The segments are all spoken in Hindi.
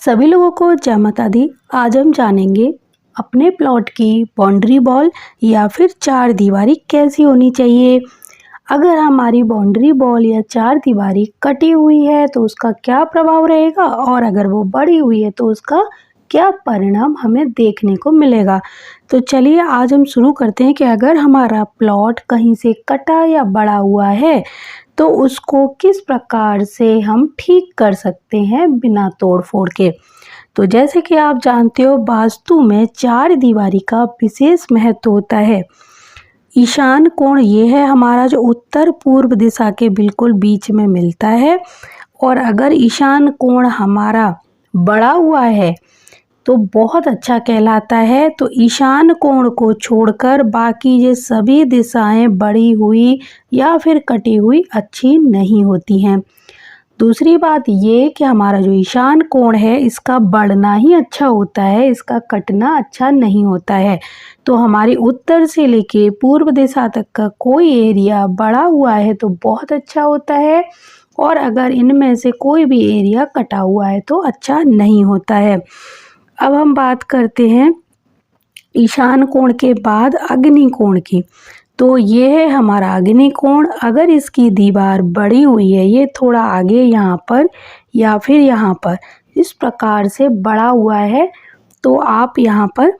सभी लोगों को जय माता दी। आज हम जानेंगे अपने प्लॉट की बाउंड्री वॉल या फिर चार दीवारी कैसी होनी चाहिए। अगर हमारी बाउंड्री वॉल या चार दीवारी कटी हुई है तो उसका क्या प्रभाव रहेगा और अगर वो बढ़ी हुई है तो उसका क्या परिणाम हमें देखने को मिलेगा। तो चलिए आज हम शुरू करते हैं कि अगर हमारा प्लॉट कहीं से कटा या बढ़ा हुआ है तो उसको किस प्रकार से हम ठीक कर सकते हैं बिना तोड़ फोड़ के। तो जैसे कि आप जानते हो वास्तु में चार दीवारी का विशेष महत्व होता है। ईशान कोण ये है हमारा जो उत्तर पूर्व दिशा के बिल्कुल बीच में मिलता है, और अगर ईशान कोण हमारा बढ़ा हुआ है तो बहुत अच्छा कहलाता है। तो ईशान कोण को छोड़कर बाकी ये सभी दिशाएं बढ़ी हुई या फिर कटी हुई अच्छी नहीं होती हैं। दूसरी बात ये कि हमारा जो ईशान कोण है इसका बढ़ना ही अच्छा होता है, इसका कटना अच्छा नहीं होता है। तो हमारी उत्तर से लेके पूर्व दिशा तक का कोई एरिया बढ़ा हुआ है तो बहुत अच्छा होता है, और अगर इनमें से कोई भी एरिया कटा हुआ है तो अच्छा नहीं होता है। अब हम बात करते हैं ईशान कोण के बाद अग्नि कोण की। तो ये है हमारा अग्नि कोण। अगर इसकी दीवार बढ़ी हुई है, ये थोड़ा आगे यहाँ पर या फिर यहाँ पर इस प्रकार से बढ़ा हुआ है, तो आप यहाँ पर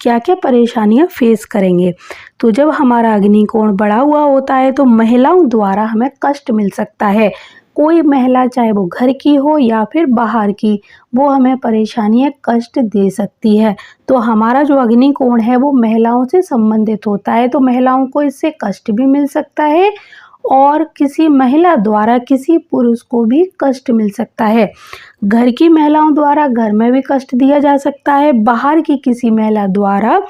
क्या क्या परेशानियाँ फेस करेंगे। तो जब हमारा अग्नि कोण बढ़ा हुआ होता है तो महिलाओं द्वारा हमें कष्ट मिल सकता है। कोई महिला चाहे वो घर की हो या फिर बाहर की, वो हमें परेशानियाँ कष्ट दे सकती है। तो हमारा जो अग्नि कोण है वो महिलाओं से संबंधित होता है, तो महिलाओं को इससे कष्ट भी मिल सकता है और किसी महिला द्वारा किसी पुरुष को भी कष्ट मिल सकता है। घर की महिलाओं द्वारा घर में भी कष्ट दिया जा सकता है, बाहर की किसी महिला द्वारा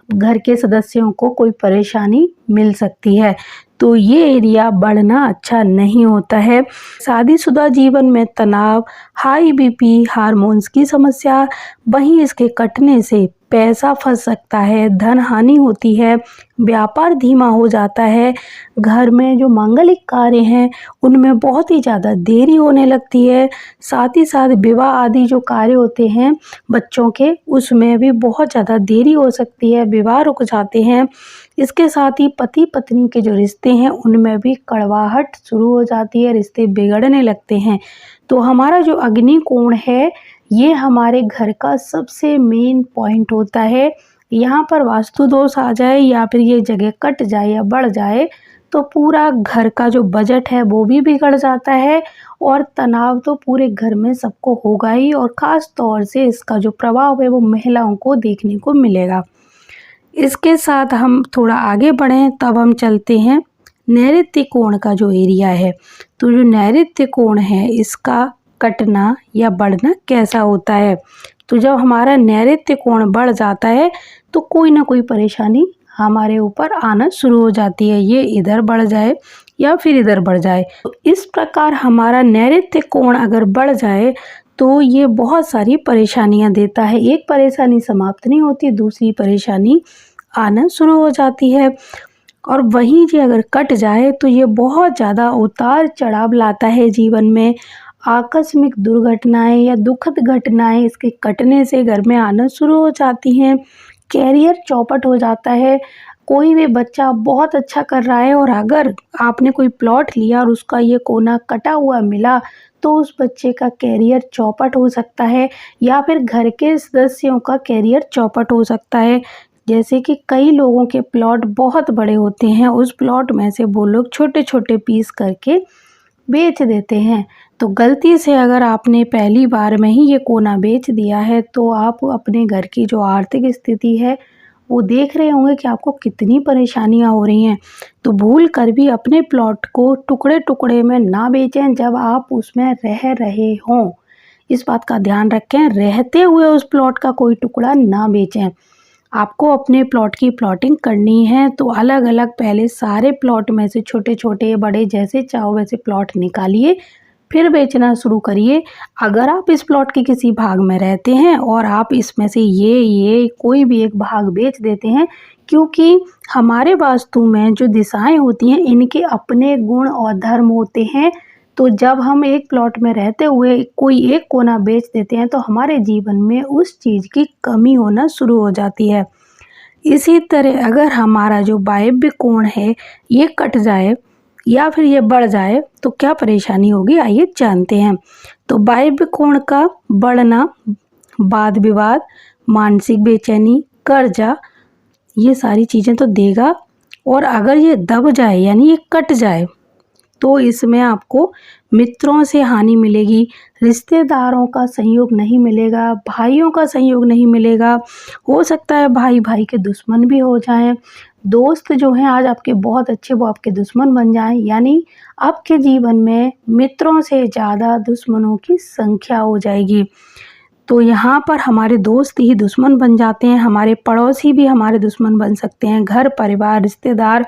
घर के सदस्यों को कोई परेशानी मिल सकती है। तो ये एरिया बढ़ना अच्छा नहीं होता है। शादीशुदा जीवन में तनाव, हाई बीपी, हार्मोन्स की समस्या, वहीं इसके कटने से पैसा फंस सकता है, धन हानि होती है, व्यापार धीमा हो जाता है, घर में जो मांगलिक कार्य हैं उनमें बहुत ही ज़्यादा देरी होने लगती है, साथ ही साथ विवाह आदि जो कार्य होते हैं बच्चों के उसमें भी बहुत ज़्यादा देरी हो सकती है, विवाह रुक जाते हैं। इसके साथ ही पति पत्नी के जो रिश्ते हैं उनमें भी कड़वाहट शुरू हो जाती है, रिश्ते बिगड़ने लगते हैं। तो हमारा जो अग्नि कोण है ये हमारे घर का सबसे मेन पॉइंट होता है। यहाँ पर वास्तु दोष आ जाए या फिर ये जगह कट जाए या बढ़ जाए तो पूरा घर का जो बजट है वो भी बिगड़ जाता है, और तनाव तो पूरे घर में सबको होगा ही, और ख़ास तौर से इसका जो प्रभाव है वो महिलाओं को देखने को मिलेगा। इसके साथ हम थोड़ा आगे बढ़ें तब हम चलते हैं नैऋत्य कोण का जो एरिया है। तो जो नैऋत्य कोण है इसका कटना या बढ़ना कैसा होता है। तो जब हमारा नैऋत्य कोण बढ़ जाता है तो कोई ना कोई परेशानी हमारे ऊपर आना शुरू हो जाती है, ये इधर बढ़ जाए या फिर इधर बढ़ जाए। तो इस प्रकार हमारा नैऋत्य कोण अगर बढ़ जाए तो ये बहुत सारी परेशानियां देता है। एक परेशानी समाप्त नहीं होती, दूसरी परेशानी आना शुरू हो जाती है। और वहीं जी अगर कट जाए तो ये बहुत ज़्यादा उतार चढ़ाव लाता है जीवन में। आकस्मिक दुर्घटनाएं या दुखद घटनाएं इसके कटने से घर में आना शुरू हो जाती हैं। कैरियर चौपट हो जाता है। कोई भी बच्चा बहुत अच्छा कर रहा है और अगर आपने कोई प्लॉट लिया और उसका ये कोना कटा हुआ मिला तो उस बच्चे का कैरियर चौपट हो सकता है, या फिर घर के सदस्यों का कैरियर चौपट हो सकता है। जैसे कि कई लोगों के प्लॉट बहुत बड़े होते हैं, उस प्लॉट में से वो लोग छोटे छोटे पीस करके बेच देते हैं। तो गलती से अगर आपने पहली बार में ही ये कोना बेच दिया है तो आप अपने घर की जो आर्थिक स्थिति है वो देख रहे होंगे कि आपको कितनी परेशानियां हो रही हैं। तो भूल कर भी अपने प्लॉट को टुकड़े टुकड़े में ना बेचें जब आप उसमें रह रहे हों। इस बात का ध्यान रखें, रहते हुए उस प्लॉट का कोई टुकड़ा ना बेचें। आपको अपने प्लॉट की प्लॉटिंग करनी है तो अलग अलग पहले सारे प्लॉट में से छोटे छोटे बड़े जैसे चाहो वैसे प्लॉट निकालिए, फिर बेचना शुरू करिए। अगर आप इस प्लॉट के किसी भाग में रहते हैं और आप इसमें से ये कोई भी एक भाग बेच देते हैं, क्योंकि हमारे वास्तु में जो दिशाएं होती हैं इनके अपने गुण और धर्म होते हैं। तो जब हम एक प्लॉट में रहते हुए कोई एक कोना बेच देते हैं तो हमारे जीवन में उस चीज़ की कमी होना शुरू हो जाती है। इसी तरह अगर हमारा जो वायव्य कोण है ये कट जाए या फिर ये बढ़ जाए तो क्या परेशानी होगी, आइए जानते हैं। तो वायव्य कोण का बढ़ना वाद विवाद, मानसिक बेचैनी, कर्जा, ये सारी चीज़ें तो देगा। और अगर ये दब जाए यानी ये कट जाए तो इसमें आपको मित्रों से हानि मिलेगी, रिश्तेदारों का सहयोग नहीं मिलेगा, भाइयों का सहयोग नहीं मिलेगा। हो सकता है भाई भाई के दुश्मन भी हो जाएं, दोस्त जो हैं आज आपके बहुत अच्छे वो आपके दुश्मन बन जाएं, यानी आपके जीवन में मित्रों से ज़्यादा दुश्मनों की संख्या हो जाएगी। तो यहाँ पर हमारे दोस्त ही दुश्मन बन जाते हैं, हमारे पड़ोसी भी हमारे दुश्मन बन सकते हैं, घर परिवार रिश्तेदार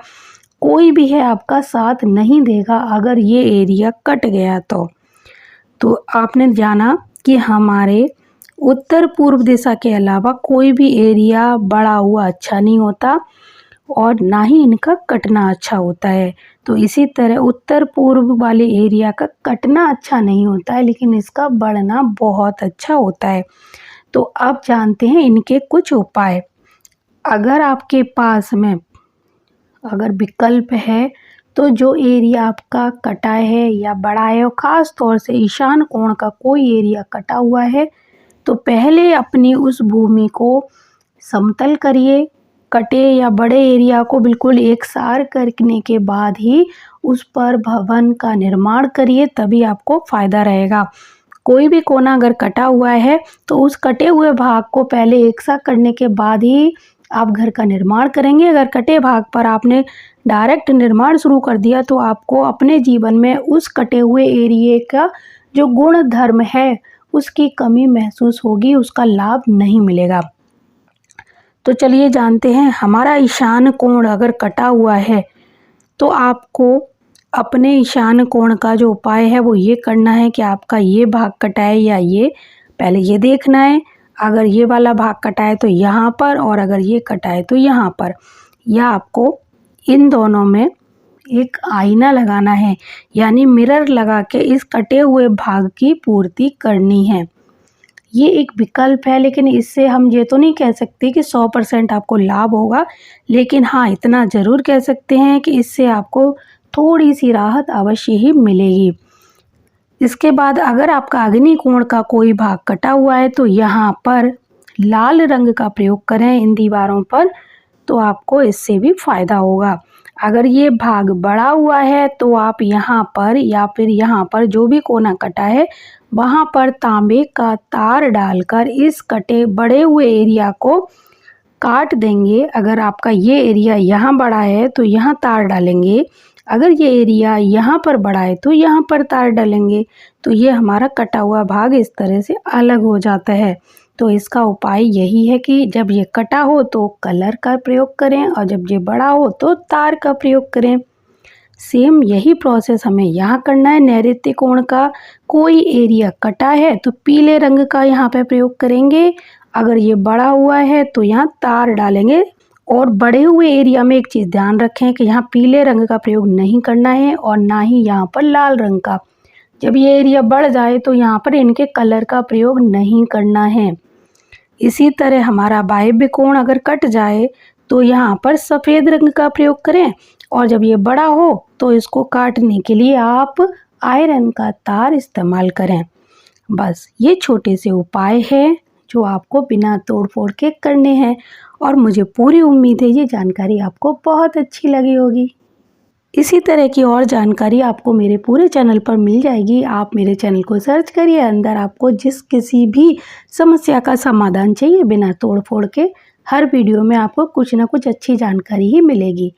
कोई भी है आपका साथ नहीं देगा अगर ये एरिया कट गया तो आपने जाना कि हमारे उत्तर पूर्व दिशा के अलावा कोई भी एरिया बड़ा हुआ अच्छा नहीं होता और ना ही इनका कटना अच्छा होता है। तो इसी तरह उत्तर पूर्व वाले एरिया का कटना अच्छा नहीं होता है लेकिन इसका बढ़ना बहुत अच्छा होता है। तो अब जानते हैं इनके कुछ उपाय। अगर आपके पास में अगर विकल्प है तो जो एरिया आपका कटा है या बड़ा है और ख़ास तौर से ईशान कोण का कोई एरिया कटा हुआ है तो पहले अपनी उस भूमि को समतल करिए। कटे या बड़े एरिया को बिल्कुल एकसार करने के बाद ही उस पर भवन का निर्माण करिए, तभी आपको फ़ायदा रहेगा। कोई भी कोना अगर कटा हुआ है तो उस कटे हुए भाग को पहले एकसा करने के बाद ही आप घर का निर्माण करेंगे। अगर कटे भाग पर आपने डायरेक्ट निर्माण शुरू कर दिया तो आपको अपने जीवन में उस कटे हुए एरिया का जो गुण धर्म है उसकी कमी महसूस होगी, उसका लाभ नहीं मिलेगा। तो चलिए जानते हैं, हमारा ईशान कोण अगर कटा हुआ है तो आपको अपने ईशान कोण का जो उपाय है वो ये करना है कि आपका ये भाग कटा है या ये, पहले ये देखना है। अगर ये वाला भाग कटा है तो यहाँ पर और अगर ये कटा है तो यहाँ पर, या आपको इन दोनों में एक आईना लगाना है यानी मिरर लगा के इस कटे हुए भाग की पूर्ति करनी है। ये एक विकल्प है लेकिन इससे हम ये तो नहीं कह सकते कि 100% आपको लाभ होगा, लेकिन हाँ इतना ज़रूर कह सकते हैं कि इससे आपको थोड़ी सी राहत अवश्य ही मिलेगी। इसके बाद अगर आपका अग्नि कोण का कोई भाग कटा हुआ है तो यहाँ पर लाल रंग का प्रयोग करें इन दीवारों पर, तो आपको इससे भी फ़ायदा होगा। अगर ये भाग बड़ा हुआ है तो आप यहाँ पर या फिर यहाँ पर जो भी कोना कटा है वहाँ पर तांबे का तार डालकर इस कटे बड़े हुए एरिया को काट देंगे। अगर आपका ये एरिया यहाँ बड़ा है तो यहाँ तार डालेंगे, अगर ये एरिया यहाँ पर बड़ा है तो यहाँ पर तार डालेंगे, तो ये हमारा कटा हुआ भाग इस तरह से अलग हो जाता है। तो इसका उपाय यही है कि जब ये कटा हो तो कलर का प्रयोग करें और जब ये बड़ा हो तो तार का प्रयोग करें। सेम यही प्रोसेस हमें यहाँ करना है। नैऋत्य कोण का कोई एरिया कटा है तो पीले रंग का यहाँ पे प्रयोग करेंगे, अगर ये बड़ा हुआ है तो यहाँ तार डालेंगे। और बड़े हुए एरिया में एक चीज़ ध्यान रखें कि यहाँ पीले रंग का प्रयोग नहीं करना है और ना ही यहाँ पर लाल रंग का। जब ये एरिया बढ़ जाए तो यहाँ पर इनके कलर का प्रयोग नहीं करना है। इसी तरह हमारा वायव्य कोण अगर कट जाए तो यहाँ पर सफ़ेद रंग का प्रयोग करें और जब ये बड़ा हो तो इसको काटने के लिए आप आयरन का तार इस्तेमाल करें। बस ये छोटे से उपाय हैं जो आपको बिना तोड़ फोड़ के करने हैं और मुझे पूरी उम्मीद है ये जानकारी आपको बहुत अच्छी लगी होगी। इसी तरह की और जानकारी आपको मेरे पूरे चैनल पर मिल जाएगी। आप मेरे चैनल को सर्च करिए, अंदर आपको जिस किसी भी समस्या का समाधान चाहिए बिना तोड़ फोड़ के हर वीडियो में आपको कुछ ना कुछ अच्छी जानकारी ही मिलेगी।